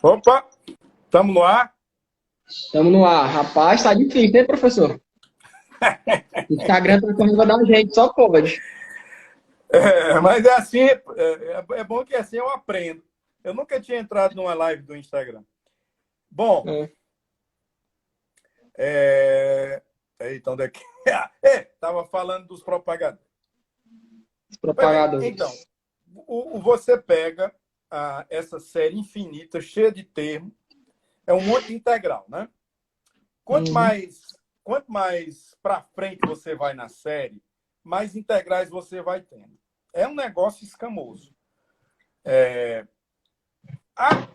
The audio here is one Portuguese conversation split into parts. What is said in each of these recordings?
Opa, estamos no ar? Estamos no ar. Rapaz, tá difícil, hein, professor? O Instagram tá correndo da gente, só pode. Mas é assim, é bom que assim eu aprendo. Eu nunca tinha entrado numa live do Instagram. Bom, É, é... então daqui. Estava falando dos propagadores. os Pois bem, então, propagadores. você pega essa série infinita, cheia de termos, é um monte de integral, né? Quanto Uhum. mais, quanto mais para frente você vai na série, mais integrais você vai tendo. É um negócio escamoso. A,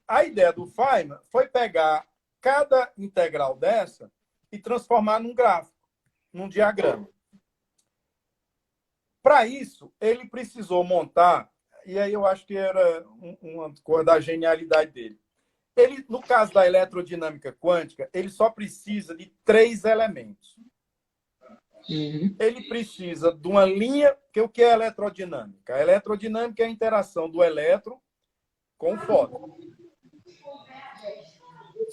a ideia do Feynman foi pegar cada integral dessa e transformar num gráfico, num diagrama. Para isso, ele precisou montar, e aí eu acho que era uma coisa da genialidade dele. Ele, no caso da eletrodinâmica quântica, ele só precisa de 3 elementos. Uhum. Ele precisa de uma linha, que o que é eletrodinâmica? A eletrodinâmica é a interação do elétron com o fóton.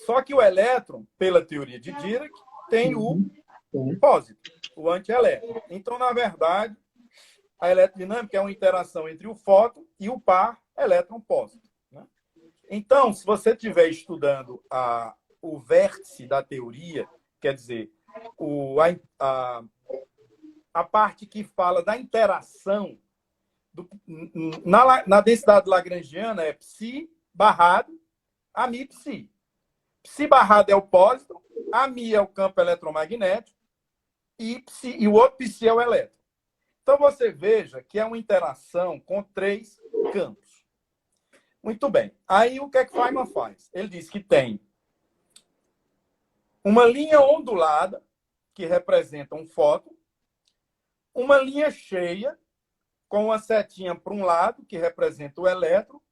Só que o elétron, pela teoria de Dirac, tem o Uhum. É. pósito, o antielétron. Então, na verdade, a eletrodinâmica é uma interação entre o fóton e o par elétron-pósito. Né? Então, se você estiver estudando o vértice da teoria, quer dizer, a parte que fala da interação na densidade lagrangiana é psi barrado a mi psi. Psi barrado é o pósitron, a mi é o campo eletromagnético e o outro psi é o elétron. Então você veja que é uma interação com 3 campos. Muito bem. Aí o que é que Feynman faz? Ele diz que tem uma linha ondulada, que representa um fóton, uma linha cheia, com uma setinha para um lado, que representa o elétron,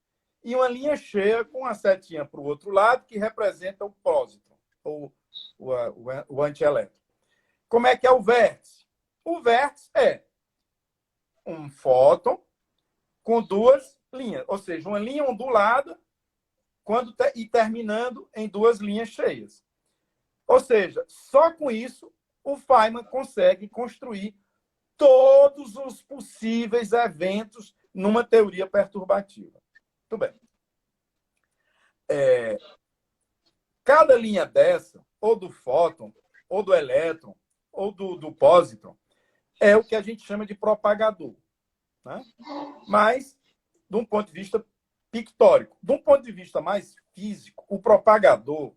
e uma linha cheia com a setinha para o outro lado, que representa o pósitron, ou o antielétron. Como é que é o vértice? O vértice é um fóton com 2 linhas, ou seja, uma linha ondulada e terminando em 2 linhas cheias. Ou seja, só com isso o Feynman consegue construir todos os possíveis eventos numa teoria perturbativa. Muito bem. Cada linha dessa, ou do fóton, ou do elétron, ou do pósitron, é o que a gente chama de propagador. Né? Mas, de um ponto de vista pictórico, de um ponto de vista mais físico, o propagador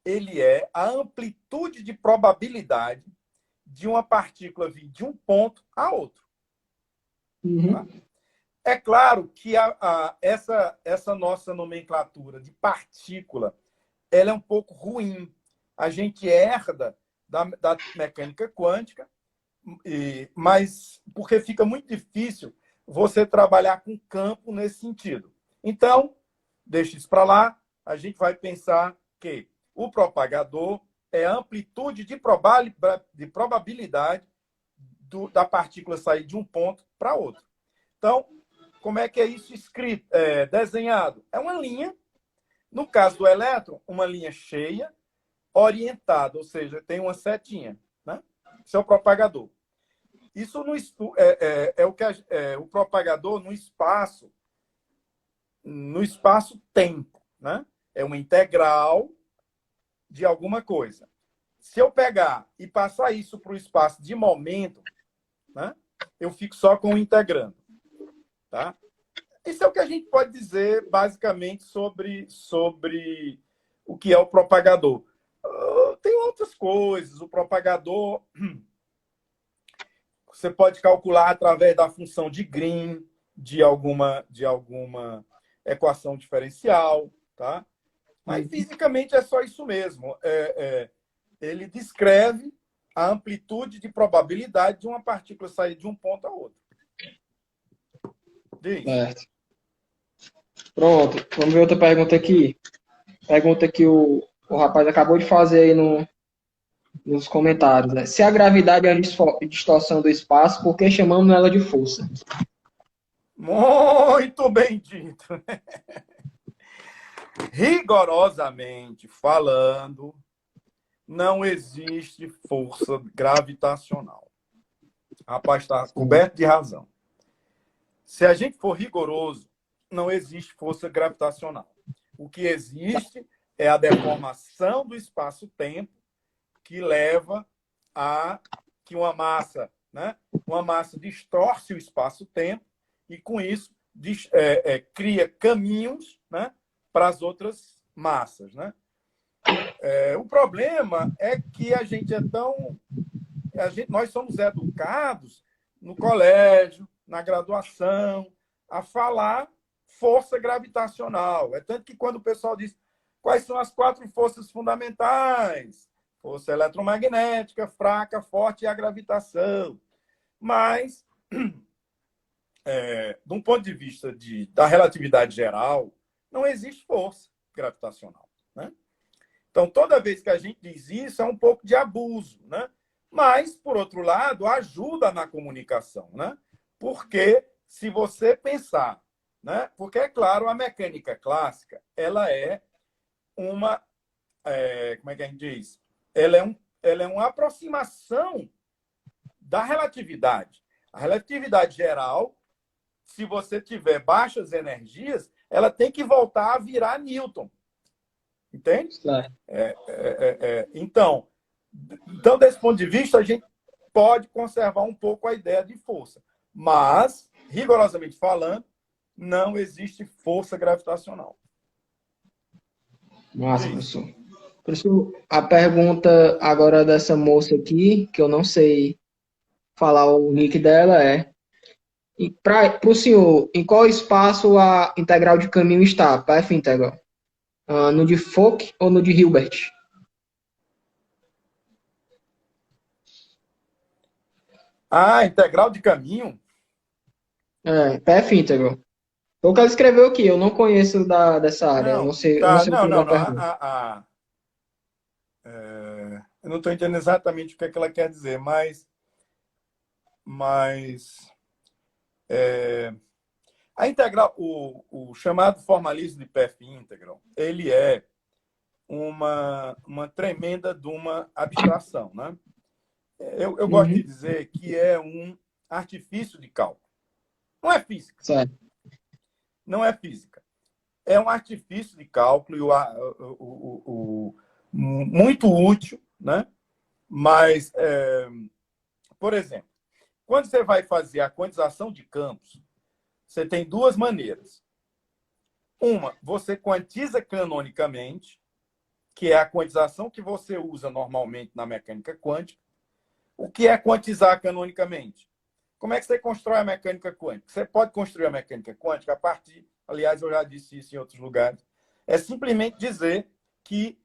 ele é a amplitude de probabilidade de uma partícula vir de um ponto a outro. Tá? Uhum. É claro que essa nossa nomenclatura de partícula ela é um pouco ruim. A gente herda da mecânica quântica, mas porque fica muito difícil você trabalhar com campo nesse sentido. Então, deixa isso para lá, a gente vai pensar que o propagador é a amplitude de probabilidade da partícula sair de um ponto para outro. Então, como é que é isso escrito, desenhado? É uma linha, no caso do elétron, uma linha cheia, orientada, ou seja, tem uma setinha. Né? Esse é o propagador. Isso é o que o propagador no espaço-tempo. Né? É uma integral de alguma coisa. Se eu pegar e passar isso para o espaço de momento, né, eu fico só com o integrando. Tá? Isso é o que a gente pode dizer, basicamente, sobre o que é o propagador. Tem outras coisas. O propagador você pode calcular através da função de Green, de alguma equação diferencial. Tá? Mas, Uhum. fisicamente, é só isso mesmo. Ele descreve a amplitude de probabilidade de uma partícula sair de um ponto a outro. Diz. Certo. Pronto. Vamos ver outra pergunta aqui. Pergunta que o rapaz acabou de fazer aí nos comentários. Né? Se a gravidade é a distorção do espaço, por que chamamos ela de força? Muito bem dito. Rigorosamente falando, não existe força gravitacional. O rapaz está coberto de razão. Se a gente for rigoroso, não existe força gravitacional. O que existe é a deformação do espaço-tempo que leva a que uma massa distorce o espaço-tempo e, com isso, cria caminhos, né, para as outras massas. Né? O problema é que a gente é tão... nós somos educados no colégio, na graduação, a falar força gravitacional. É tanto que quando o pessoal diz quais são as 4 forças fundamentais, força eletromagnética, fraca, forte e a gravitação. Mas, de um ponto de vista da relatividade geral, não existe força gravitacional. Né? Então, toda vez que a gente diz isso, é um pouco de abuso. Né? Mas, por outro lado, ajuda na comunicação. Né? Porque, se você pensar, né? Porque, é claro, a mecânica clássica ela é uma... como é que a gente diz? Ela é uma aproximação da relatividade. A relatividade geral, se você tiver baixas energias, ela tem que voltar a virar Newton. Entende? Então, desse ponto de vista, a gente pode conservar um pouco a ideia de força. Mas, rigorosamente falando, não existe força gravitacional. Massa, professor. Professor, a pergunta agora dessa moça aqui, que eu não sei falar o nick dela, e para o senhor, em qual espaço a integral de caminho está, para F integral? No de Fock ou no de Hilbert? Integral de caminho? PF integral. Foi o que ela escreveu aqui, eu não conheço dessa área, eu não sei, tá, o que ela pergunta. Eu não estou entendendo exatamente o que ela quer dizer, mas a integral, o chamado formalismo de PF integral, ele é uma tremenda de uma abstração. Né? Eu gosto de dizer que é um artifício de cálculo. Não é física. Certo. Não é física. É um artifício de cálculo muito útil, né? Mas, por exemplo, quando você vai fazer a quantização de campos, você tem 2 maneiras. Uma, você quantiza canonicamente, que é a quantização que você usa normalmente na mecânica quântica. O que é quantizar canonicamente? Como é que você constrói a mecânica quântica? Você pode construir a mecânica quântica a partir... Aliás, eu já disse isso em outros lugares. É simplesmente dizer que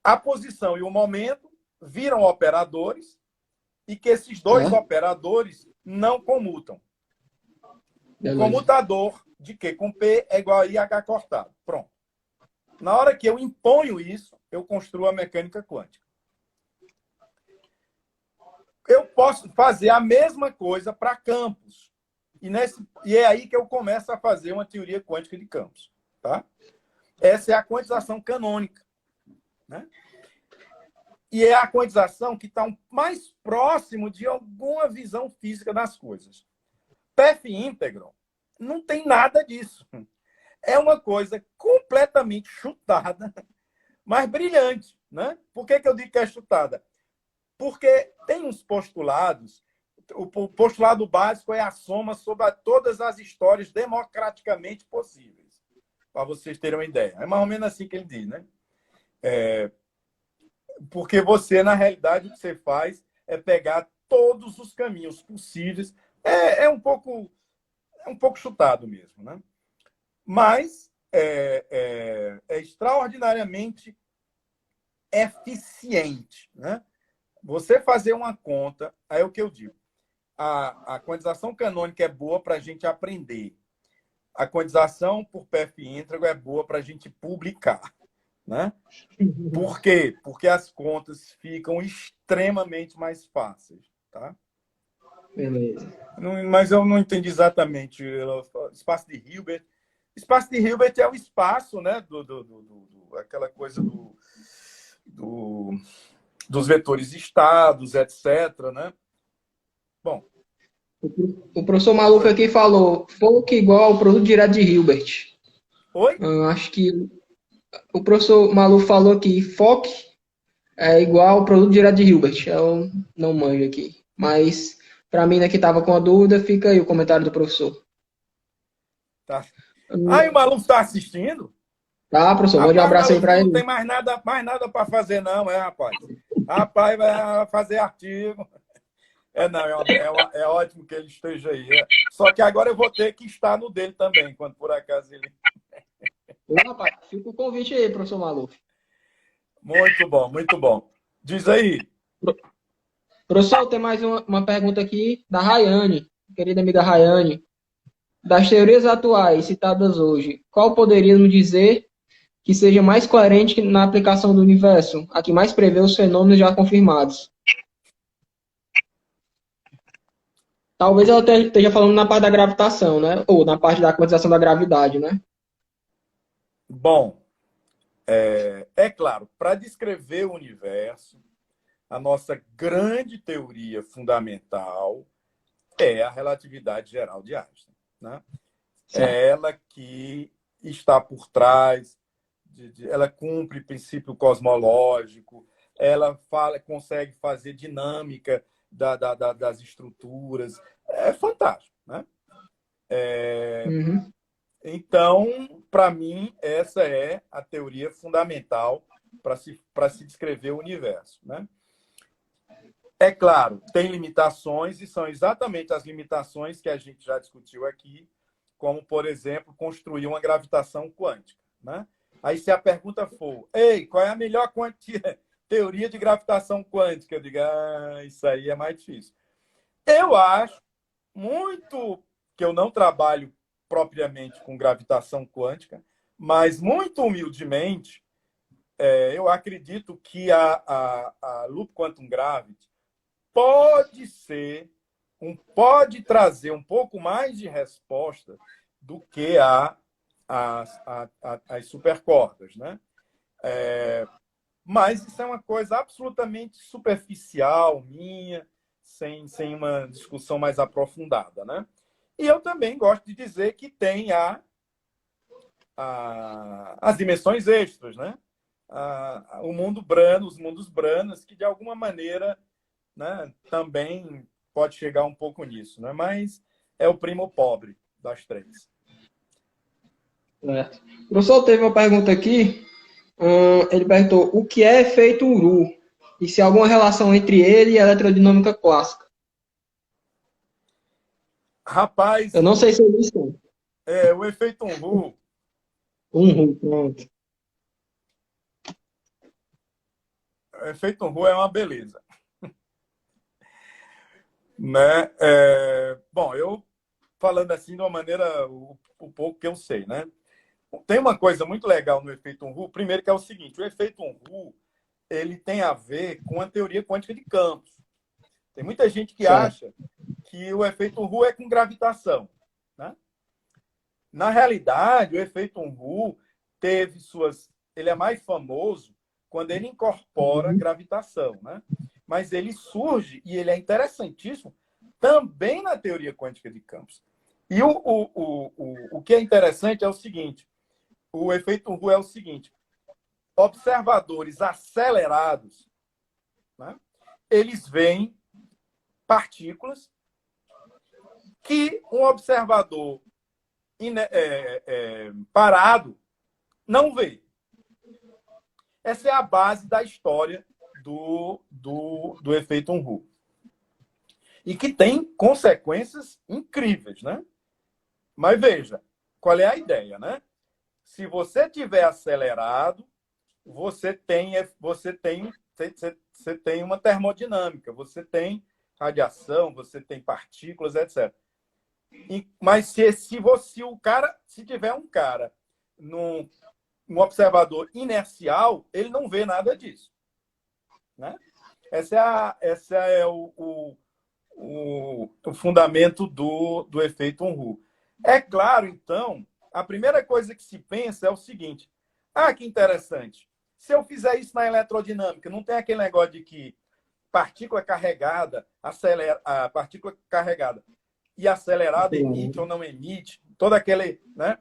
a posição e o momento viram operadores e que esses 2 operadores não comutam. O comutador de Q com P é igual a IH cortado. Pronto. Na hora que eu imponho isso, eu construo a mecânica quântica. Eu posso fazer a mesma coisa para campos. E é aí que eu começo a fazer uma teoria quântica de campos. Tá? Essa é a quantização canônica. Né? E é a quantização que está mais próximo de alguma visão física das coisas. PF íntegro não tem nada disso. É uma coisa completamente chutada, mas brilhante. Né? Por que eu digo que é chutada? Porque tem uns postulados. O postulado básico é a soma sobre todas as histórias democraticamente possíveis. Para vocês terem uma ideia. É mais ou menos assim que ele diz, né? Porque você, na realidade, o que você faz é pegar todos os caminhos possíveis. É um pouco chutado mesmo, né? Mas é extraordinariamente eficiente, né? Você fazer uma conta, aí é o que eu digo. A quantização canônica é boa para a gente aprender. A quantização por PF íntegro é boa para a gente publicar. Né? Por quê? Porque as contas ficam extremamente mais fáceis. Tá? Beleza. Mas eu não entendi exatamente. O espaço de Hilbert Espaço de Hilbert é o espaço, né, aquela coisa dos vetores estados, etc. Né? Bom. O professor Maluf aqui falou, Folk igual ao produto direto de Hilbert. Oi? Acho que o professor Maluf falou que FOC é igual ao produto direto de Hilbert. Eu não manjo aqui. Mas, para mim, né, que estava com a dúvida, fica aí o comentário do professor. Tá. E o Maluf está assistindo? Tá, professor, mande um Rapaz, abraço aí Maluf, para tu não ele. tem mais nada para fazer, não, rapaz? Rapaz, vai fazer artigo. Não, é ótimo que ele esteja aí. Só que agora eu vou ter que estar no dele também, quando por acaso ele. Rapaz, fica o convite aí, professor Maluf. Muito bom, muito bom. Diz aí. Professor, tem mais uma pergunta aqui da Rayane, querida amiga Rayane. Das teorias atuais citadas hoje, qual poderíamos dizer que seja mais coerente na aplicação do universo, a que mais prevê os fenômenos já confirmados? Talvez ela esteja falando na parte da gravitação, né? Ou na parte da quantização da gravidade, né? Bom, claro, para descrever o universo, a nossa grande teoria fundamental é a relatividade geral de Einstein. Né? É ela que está por trás, ela cumpre princípio cosmológico, ela consegue fazer dinâmica das estruturas. É fantástico. Né? Uhum. Então, para mim, essa é a teoria fundamental para se descrever o universo. Né? É claro, tem limitações, e são exatamente as limitações que a gente já discutiu aqui, como, por exemplo, construir uma gravitação quântica. Né? Aí, se a pergunta for, ei, qual é a melhor teoria de gravitação quântica? Eu digo, isso aí é mais difícil. Eu acho muito que eu não trabalho propriamente com gravitação quântica, mas muito humildemente, eu acredito que a Loop Quantum Gravity pode trazer um pouco mais de resposta do que as supercordas, né? Mas isso é uma coisa absolutamente superficial, minha, sem uma discussão mais aprofundada, né? E eu também gosto de dizer que tem as dimensões extras, né? O mundo brano, os mundos branos, que de alguma maneira, né, também pode chegar um pouco nisso, né? Mas é o primo pobre das três. Certo. O professor teve uma pergunta aqui. Ele perguntou o que é efeito Uru e se há alguma relação entre ele e a eletrodinâmica clássica. Rapaz, Eu não sei se é isso. o efeito Unruh, Pronto. o efeito Unruh é uma beleza. Né? Bom, eu falando assim de uma maneira o pouco que eu sei, né? Tem uma coisa muito legal no efeito Unruh, primeiro que é o seguinte, o efeito Unruh, ele tem a ver com a teoria quântica de campos. Tem muita gente que acha que o efeito Unruh é com gravitação, né? Na realidade, o efeito Unruh ele é mais famoso quando ele incorpora gravitação, né? Mas ele surge, e ele é interessantíssimo, também na teoria quântica de campos. E o que é interessante é o seguinte, o efeito Unruh é o seguinte, observadores acelerados, né, eles veem partículas que um observador parado não vê. Essa é a base da história do efeito Unruh. E que tem consequências incríveis, né? Mas veja, qual é a ideia, né? Se você tiver acelerado, você tem uma termodinâmica, você tem radiação, você tem partículas, etc. Mas se tiver um cara um observador inercial, ele não vê nada disso. Né? Essa é o fundamento do efeito Unruh. É claro, então, a primeira coisa que se pensa é o seguinte: ah, que interessante. Se eu fizer isso na eletrodinâmica, não tem aquele negócio de que partícula carregada, a partícula carregada e acelerada emite ou não emite, todo aquele, né?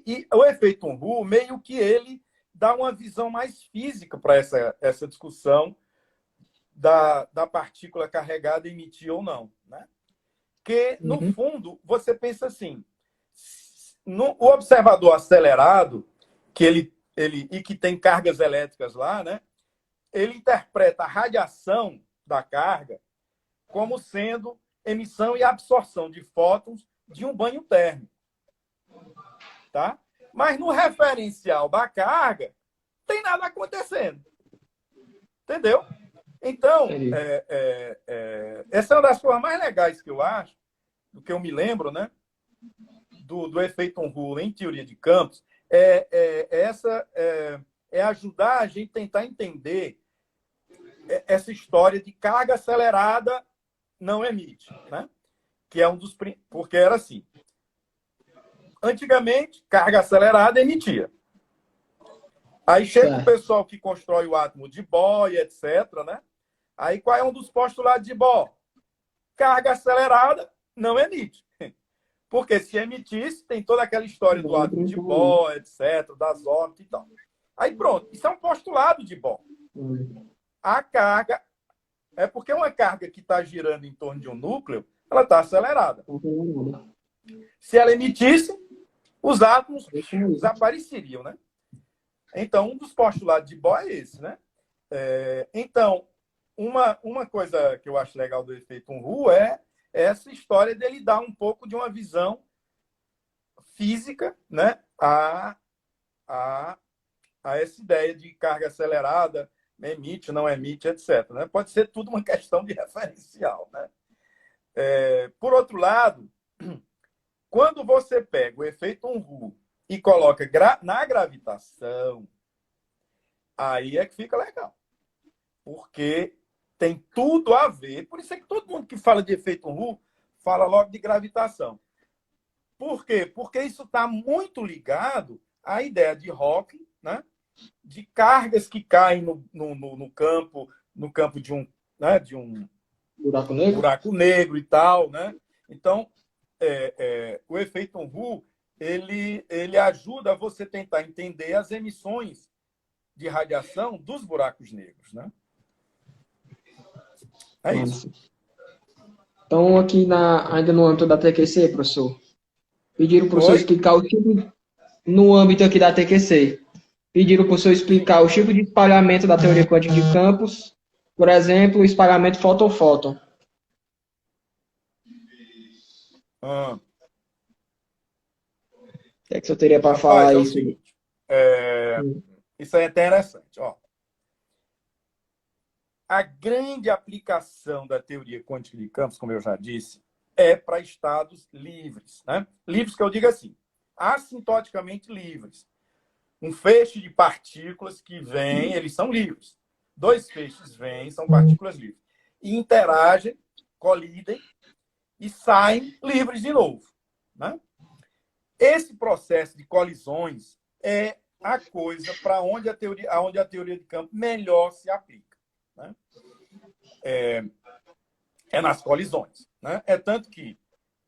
E o efeito Unruh, meio que ele dá uma visão mais física para essa discussão da partícula carregada emitir ou não, né? Que, no fundo, você pensa assim, o observador acelerado, e que tem cargas elétricas lá, né? Ele interpreta a radiação da carga como sendo emissão e absorção de fótons de um banho térmico. Tá? Mas no referencial da carga, não tem nada acontecendo. Entendeu? Então, essa é uma das coisas mais legais que eu acho, do que eu me lembro, né? Do efeito Unruh em teoria de campos, é ajudar a gente a tentar entender essa história de carga acelerada não emite, né? Que é um dos... Porque era assim. Antigamente, carga acelerada emitia. Aí chega o pessoal que constrói o átomo de Bohr e etc, né? Aí qual é um dos postulados de Bohr? Carga acelerada não emite. Porque se emitisse, tem toda aquela história do átomo de Bohr, etc, das órbitas e tal. Aí pronto, isso é um postulado de Bohr. A carga é porque uma carga que está girando em torno de um núcleo, ela está acelerada. Se ela emitisse, os átomos desapareceriam, né? Então, um dos postulados de Bohr é esse, né? Então, uma coisa que eu acho legal do efeito Unruh é essa história dele dar um pouco de uma visão física, né? A essa ideia de carga acelerada, emite, não emite, etc. Né? Pode ser tudo uma questão de referencial, né? Por outro lado, quando você pega o efeito Unruh e coloca na gravitação, aí é que fica legal. Porque tem tudo a ver. Por isso é que todo mundo que fala de efeito Unruh fala logo de gravitação. Por quê? Porque isso está muito ligado à ideia de Hawking, né? De cargas que caem no campo de um, né? De um buraco negro e tal, né? Então, o efeito Unruh ele ajuda você tentar entender as emissões de radiação dos buracos negros, né? É isso. Então, aqui ainda no âmbito da TQC, professor, pediram para o professor explicar o tipo, no âmbito aqui da TQC, pediram para o professor explicar o tipo de espalhamento da teoria quântica de campos, por exemplo, o espalhamento fóton-fóton. O que é que o senhor teria para falar isso? Seguinte, isso é interessante. Ó. A grande aplicação da teoria quântica de campos, como eu já disse, é para estados livres. Né? Livres que eu digo assim, assintoticamente livres. Um feixe de partículas que vêm, eles são livres. Dois feixes vêm, são partículas livres. E interagem, colidem e saem livres de novo. Né? Esse processo de colisões é a coisa para onde a teoria de campo melhor se aplica. Né? É nas colisões. Né? É tanto que,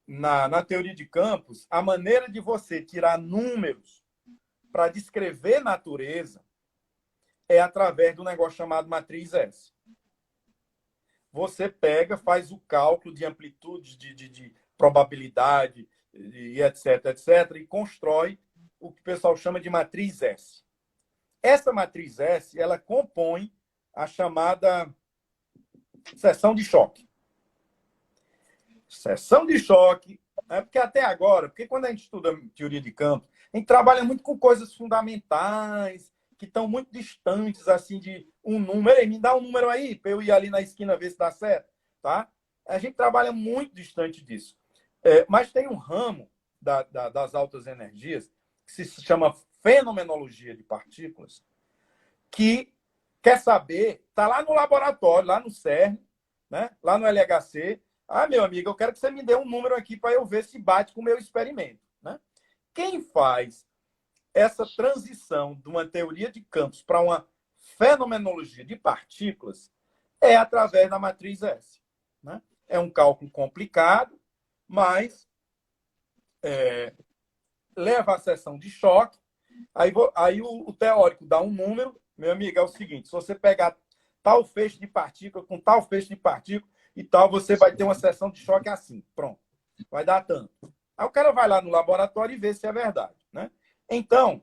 na teoria de campos, a maneira de você tirar números para descrever natureza é através do negócio chamado matriz S. Você pega, faz o cálculo de amplitude, de probabilidade, e etc, etc, e constrói o que o pessoal chama de matriz S. Essa matriz S, ela compõe a chamada seção de choque. Seção de choque, porque até agora, porque quando a gente estuda teoria de campos, a gente trabalha muito com coisas fundamentais, que estão muito distantes, assim, de um número. Ei, me dá um número aí, para eu ir ali na esquina ver se dá certo. Tá? A gente trabalha muito distante disso. Mas tem um ramo das altas energias, que se chama fenomenologia de partículas, que quer saber, está lá no laboratório, lá no CERN, né? Lá no LHC, Ah, meu amigo, eu quero que você me dê um número aqui para eu ver se bate com o meu experimento, né? Quem faz essa transição de uma teoria de campos para uma fenomenologia de partículas é através da matriz S, né? É um cálculo complicado, mas leva à seção de choque. Aí o teórico dá um número, meu amigo, é o seguinte: se você pegar tal feixe de partícula com tal feixe de partícula e tal, você vai ter uma seção de choque assim. Pronto. Vai dar tanto. Aí o cara vai lá no laboratório e vê se é verdade, né? Então,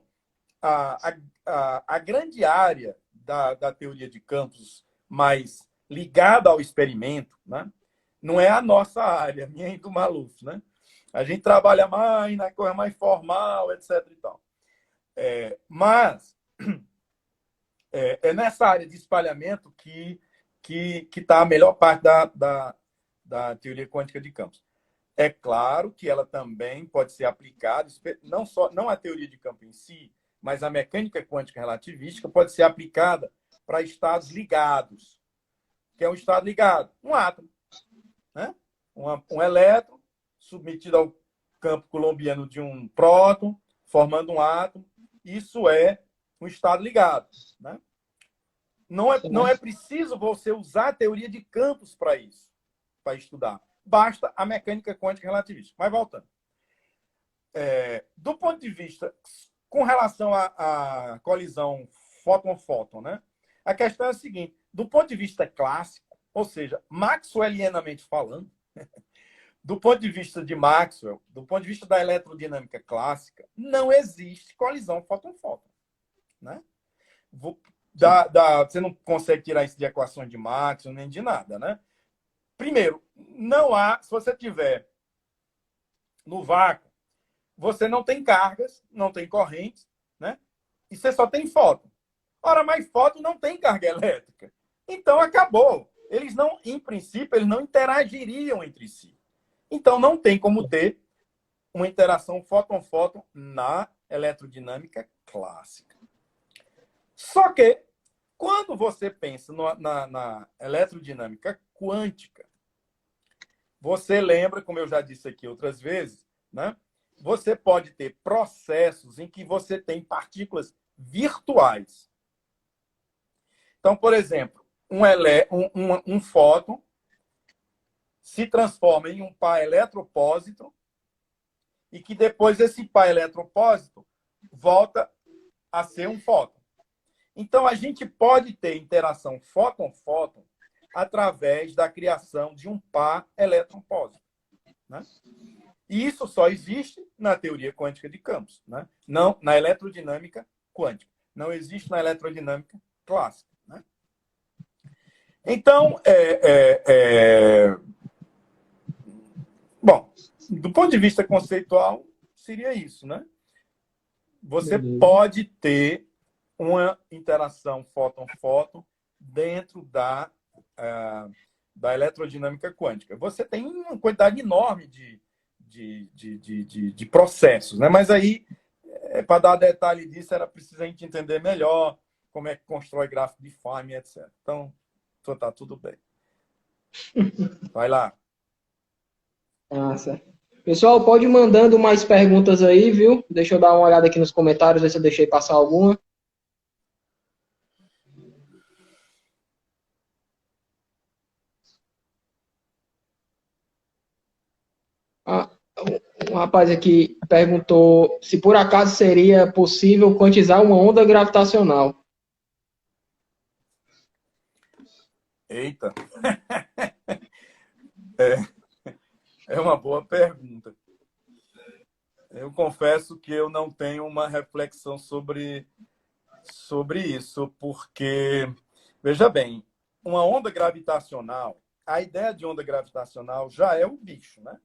a grande área da teoria de campos mais ligada ao experimento, né? Não é a nossa área, minha e do Maluf, né? A gente trabalha mais na coisa mais formal, etc. E tal. Mas é nessa área de espalhamento que está a melhor parte da teoria quântica de campos. É claro que ela também pode ser aplicada, não a teoria de campo em si, mas a mecânica quântica relativística pode ser aplicada para estados ligados. Que é um estado ligado? Um átomo. Né? Um elétron submetido ao campo coulombiano de um próton, formando um átomo. Isso é um estado ligado. Né? Não é preciso você usar a teoria de campos para isso, para estudar. Basta a mecânica quântica relativista. Mas voltando. Do ponto de vista, com relação à colisão fóton-fóton, né? A questão é a seguinte: do ponto de vista clássico, ou seja, maxwellianamente falando, do ponto de vista de Maxwell, do ponto de vista da eletrodinâmica clássica, não existe colisão fóton-fóton. Né? Você não consegue tirar isso de equações de Maxwell nem de nada. Né? Primeiro, não há, se você tiver no vácuo, você não tem cargas, não tem correntes, né? E você só tem fóton. Ora, mas fóton não tem carga elétrica. Então acabou. Eles não, em princípio, eles não interagiriam entre si. Então não tem como ter uma interação fóton-fóton na eletrodinâmica clássica. Só que, quando você pensa na eletrodinâmica quântica, você lembra, como eu já disse aqui outras vezes, né? Você pode ter processos em que você tem partículas virtuais. Então, por exemplo, um fóton se transforma em um par eletropósito e que depois esse par eletropósito volta a ser um fóton. Então, a gente pode ter interação fóton-fóton através da criação de um par elétron-pósito. Né? E isso só existe na teoria quântica de campos, né? Não na eletrodinâmica quântica. Não existe na eletrodinâmica clássica. Né? Então, bom, do ponto de vista conceitual, seria isso. Né? Você pode ter uma interação fóton-fóton dentro da eletrodinâmica quântica. Você tem uma quantidade enorme de processos, né? Mas aí, para dar detalhe disso, era preciso a gente entender melhor como é que constrói gráfico de Feynman, etc. Então, está tudo bem. Vai lá. Certo. Pessoal, pode ir mandando mais perguntas aí, viu? Deixa eu dar uma olhada aqui nos comentários, ver se eu deixei passar alguma. Um rapaz aqui perguntou se por acaso seria possível quantizar uma onda gravitacional. Eita! É uma boa pergunta. Eu confesso que eu não tenho uma reflexão sobre isso, porque, veja bem, uma onda gravitacional, a ideia de onda gravitacional já é o bicho, né?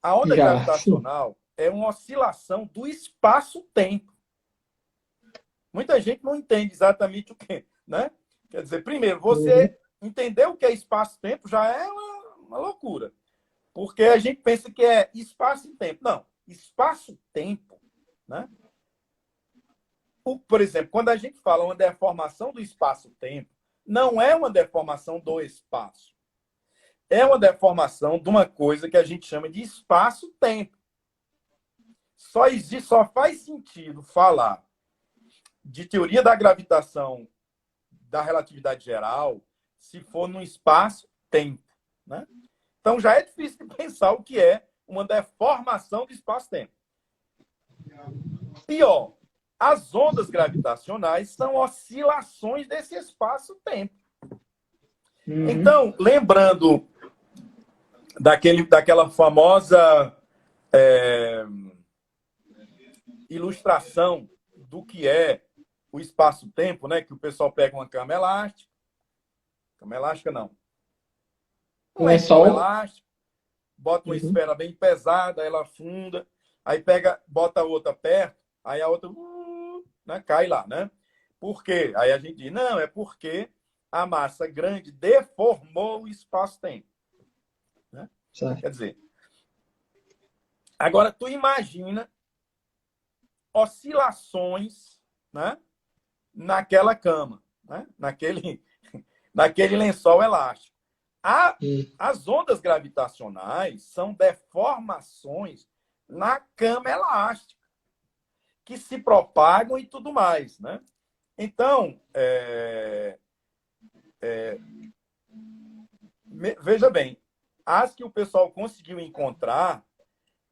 A onda gravitacional é uma oscilação do espaço-tempo. Muita gente não entende exatamente o que, né? Quer dizer, primeiro, você entender o que é espaço-tempo já é uma loucura. Porque a gente pensa que é espaço e tempo. Não, espaço-tempo, né? Por exemplo, quando a gente fala uma deformação do espaço-tempo, não é uma deformação do espaço. é uma deformação de uma coisa que a gente chama de espaço-tempo. Só faz sentido falar de teoria da gravitação da relatividade geral se for no espaço-tempo, né? Então já é difícil de pensar o que é uma deformação do espaço-tempo. Pior, as ondas gravitacionais são oscilações desse espaço-tempo. Então, lembrando daquela famosa ilustração do que é o espaço-tempo, né? Que o pessoal pega uma cama elástica não, um lençol elástico, bota uma esfera bem pesada, ela afunda, aí bota a outra perto, aí a outra né, cai lá, né? Por quê? Aí a gente diz, não, é porque a massa grande deformou o espaço-tempo. Né? Quer dizer, agora tu imagina oscilações, né, naquela cama, né, naquele lençol elástico. As ondas gravitacionais são deformações na cama elástica, que se propagam e tudo mais, né? Então, veja bem, as que o pessoal conseguiu encontrar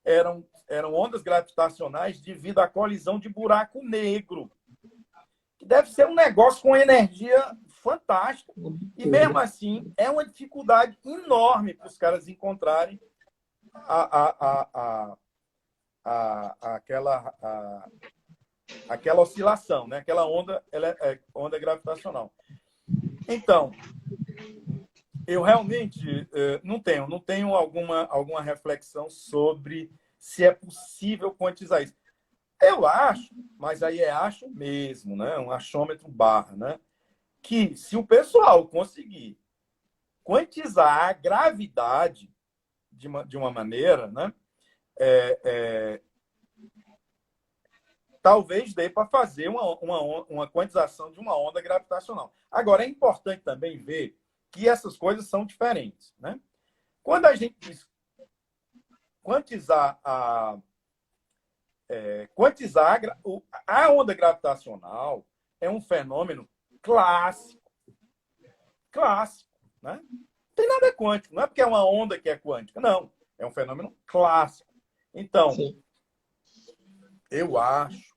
eram ondas gravitacionais devido à colisão de buraco negro, que deve ser um negócio com energia fantástica. E mesmo assim, é uma dificuldade enorme para os caras encontrarem aquela oscilação, né? Aquela onda, onda gravitacional. Então, eu realmente não tenho alguma reflexão sobre se é possível quantizar isso. Eu acho, mas aí acho mesmo, né? Um achômetro barra, né? Que se o pessoal conseguir quantizar a gravidade de uma maneira, né? Talvez dê para fazer uma quantização de uma onda gravitacional. Agora, é importante também ver que essas coisas são diferentes, né? Quando a gente diz quantizar a onda gravitacional é um fenômeno clássico, né? Não tem nada quântico, não é porque é uma onda que é quântica, não. É um fenômeno clássico. Então, sim, eu acho,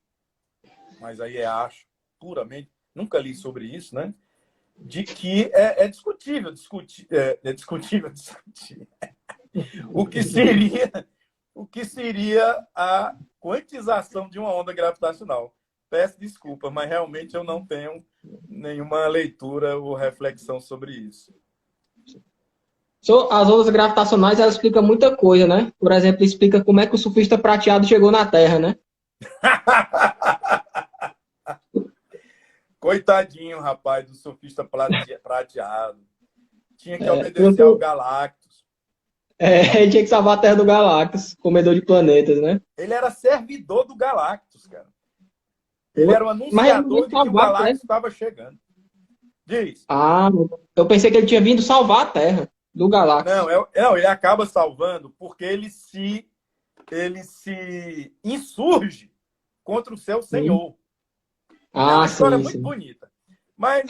mas aí acho puramente, nunca li sobre isso, né? De que é discutível discutir o que seria a quantização de uma onda gravitacional. Peço desculpa, mas realmente eu não tenho nenhuma leitura ou reflexão sobre isso. As ondas gravitacionais, elas explicam muita coisa, né? Por exemplo, explica como é que o surfista prateado chegou na Terra, né? Coitadinho, rapaz, do surfista prateado. Tinha que obedecer ao Galactus. Ele tinha que salvar a Terra do Galactus, comedor de planetas, né? Ele era servidor do Galactus, cara. Ele era o anunciador de que o Galactus estava chegando. Diz. Ah, eu pensei que ele tinha vindo salvar a Terra do Galactus. Não, ele acaba salvando porque ele se insurge contra o seu senhor. É uma história muito bonita. Mas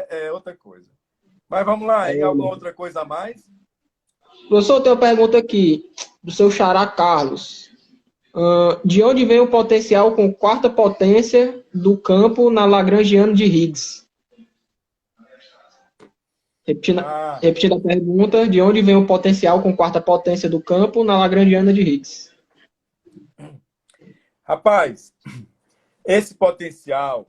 é outra coisa. Mas vamos lá, tem alguma outra coisa a mais? Professor, tem uma pergunta aqui do seu xará Carlos. De onde vem o potencial com quarta potência do campo na Lagrangiana de Higgs? Repetindo a pergunta, de onde vem o potencial com quarta potência do campo na Lagrangiana de Higgs? Rapaz, esse potencial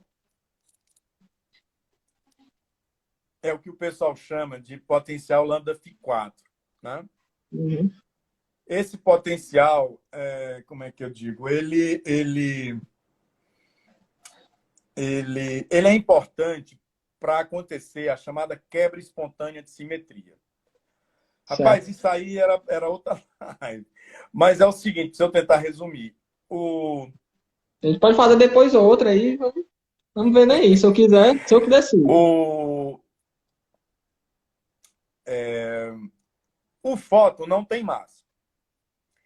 é o que o pessoal chama de potencial lambda Φ4, né? Uhum. Esse potencial, como é que eu digo? Ele é importante para acontecer a chamada quebra espontânea de simetria. Rapaz, isso aí era outra live. Mas é o seguinte, se eu tentar resumir. A gente pode fazer depois outra aí. Vamos ver aí, se eu quiser sim. O fóton não tem massa.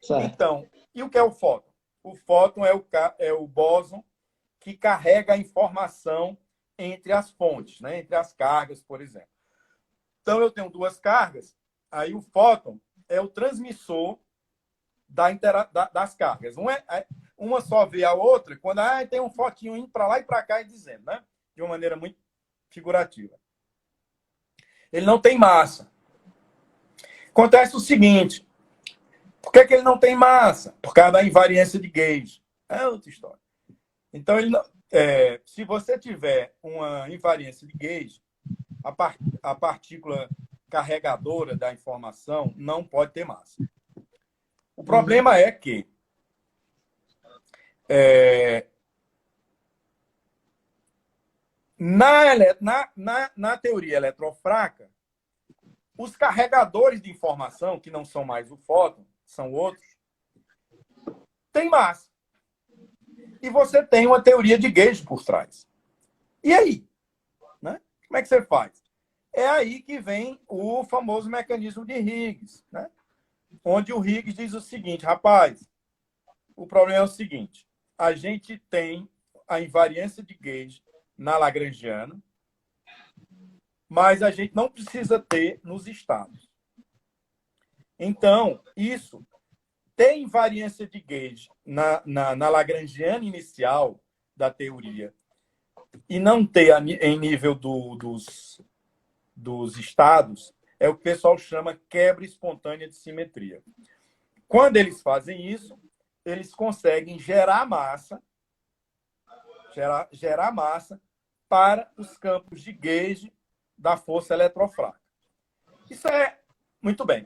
Certo. Então, e o que é o fóton? O fóton é o bóson que carrega a informação entre as fontes, né? Entre as cargas, por exemplo. Então, eu tenho duas cargas, aí o fóton é o transmissor das cargas. Uma só vê a outra quando tem um fotinho indo para lá e para cá e dizendo, né? De uma maneira muito figurativa. Ele não tem massa. Acontece o seguinte, por que ele não tem massa? Por causa da invariância de gauge. É outra história. Então, se você tiver uma invariância de gauge, a partícula carregadora da informação não pode ter massa. O problema é que na teoria eletrofraca, os carregadores de informação, que não são mais o fóton, são outros, têm massa. E você tem uma teoria de gauge por trás. E aí? Né? Como é que você faz? É aí que vem o famoso mecanismo de Higgs, né? Onde o Higgs diz o seguinte, rapaz, o problema é o seguinte, a gente tem a invariância de gauge na Lagrangiana, mas a gente não precisa ter nos estados. Então, isso ter invariância de gauge na Lagrangiana inicial da teoria e não ter em nível dos estados é o que o pessoal chama quebra espontânea de simetria. Quando eles fazem isso, eles conseguem gerar massa para os campos de gauge da força eletrofraca. Isso é muito bem.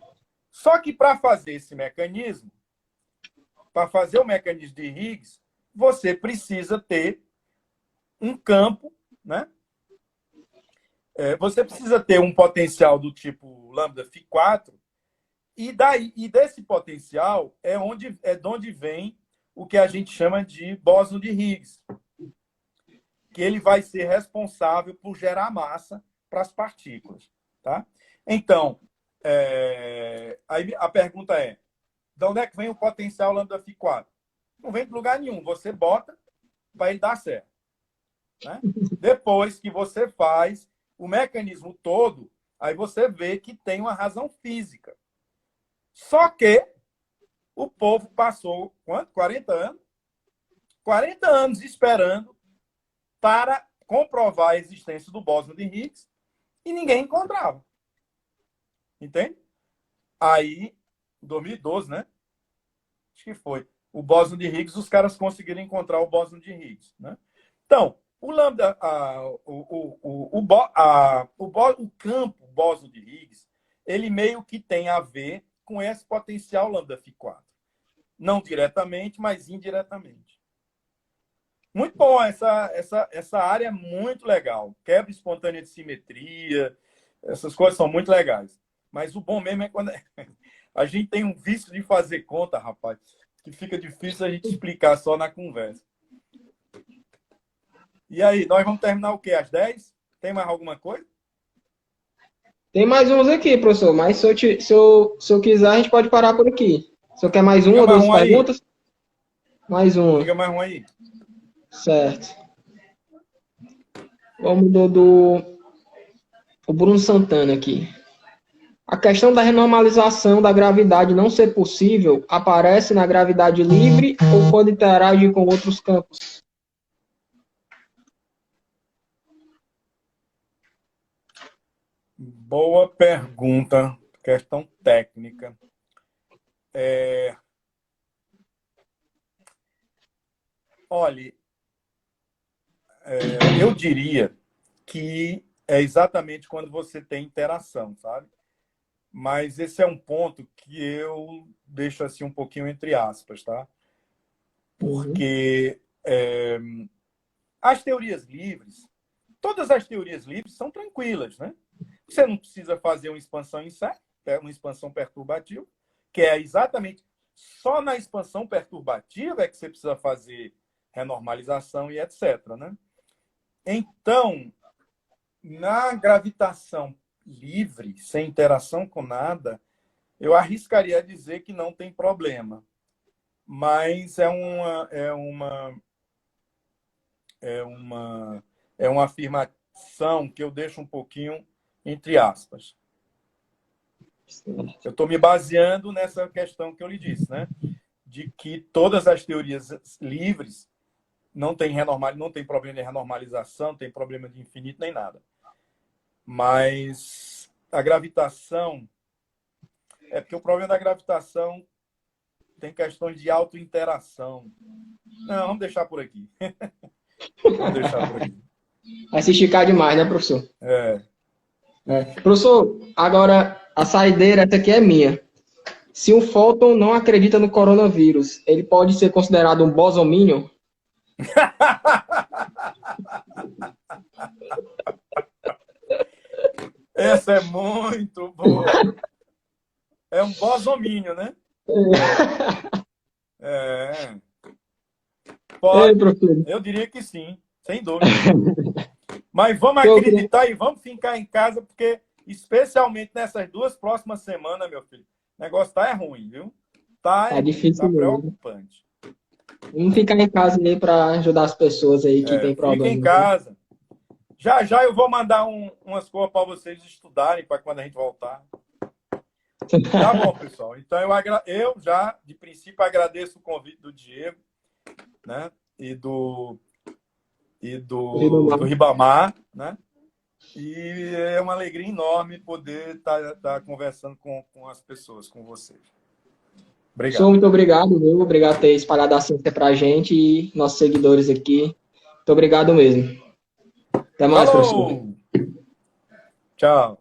Só que para fazer esse mecanismo, para fazer o mecanismo de Higgs, você precisa ter um campo, né? Você precisa ter um potencial do tipo lambda φ4, e desse potencial de onde vem o que a gente chama de bóson de Higgs, que ele vai ser responsável por gerar massa para as partículas. Tá? Então, aí a pergunta é, de onde é que vem o potencial lambda φ4? Não vem de lugar nenhum, você bota para ele dar certo. Né? Depois que você faz o mecanismo todo, aí você vê que tem uma razão física. Só que o povo passou, quanto? 40 anos? 40 anos esperando para comprovar a existência do bóson de Higgs e ninguém encontrava. Entende? Aí, em 2012, né? Acho que foi. O bóson de Higgs, os caras conseguiram encontrar o bóson de Higgs. Né? Então, o lambda, o campo bóson de Higgs, ele meio que tem a ver com esse potencial lambda φ4. Não diretamente, mas indiretamente. Muito bom, essa área é muito legal. Quebra espontânea de simetria, essas coisas são muito legais. Mas o bom mesmo é quando a gente tem um vício de fazer conta, rapaz, que fica difícil a gente explicar só na conversa. E aí, nós vamos terminar o quê? Às 10? Tem mais alguma coisa? Tem mais uns aqui, professor, mas se eu quiser, a gente pode parar por aqui. Se eu quer mais uma ou duas perguntas? Mais uma. Diga mais um aí. Certo. Vamos do o Bruno Santana aqui. A questão da renormalização da gravidade não ser possível aparece na gravidade livre ou quando interage com outros campos? Boa pergunta. Questão técnica. Olha, eu diria que é exatamente quando você tem interação, sabe? Mas esse é um ponto que eu deixo assim um pouquinho entre aspas, tá? Porque as teorias livres, todas as teorias livres são tranquilas, né? Você não precisa fazer uma expansão em série, uma expansão perturbativa, que é exatamente só na expansão perturbativa é que você precisa fazer renormalização e etc, né? Então, na gravitação livre, sem interação com nada, Eu arriscaria dizer que não tem problema, mas é uma afirmação que eu deixo um pouquinho entre aspas. Eu estou me baseando nessa questão que eu lhe disse, né? De que todas as teorias livres não tem problema de renormalização, não tem problema de infinito nem nada. Mas a gravitação é porque o problema da gravitação tem questões de autointeração. Não, vamos deixar por aqui. Vamos deixar por aqui. Vai se esticar demais, né, professor? É. Professor, agora a saideira, essa aqui é minha. Se um fóton não acredita no coronavírus, ele pode ser considerado um bosominion? Essa é muito boa. É um bosomínio, né? É. Pode. Eu diria que sim, sem dúvida. Mas vamos acreditar e vamos ficar em casa, porque, especialmente nessas 2 próximas semanas, meu filho, o negócio tá ruim, viu? Tá difícil, tá preocupante. Vamos ficar em casa aí para ajudar as pessoas aí que tem problema. Fica em casa. Já já eu vou mandar umas coisas para vocês estudarem para quando a gente voltar. Tá bom, pessoal. Então eu já, de princípio, agradeço o convite do Diego, né? E do Ribamar, né? E é uma alegria enorme poder estar conversando com as pessoas, com vocês. Obrigado. Professor, muito obrigado, viu? Obrigado por ter espalhado a ciência para a gente e nossos seguidores aqui. Muito obrigado mesmo. Até mais, professor. Tchau.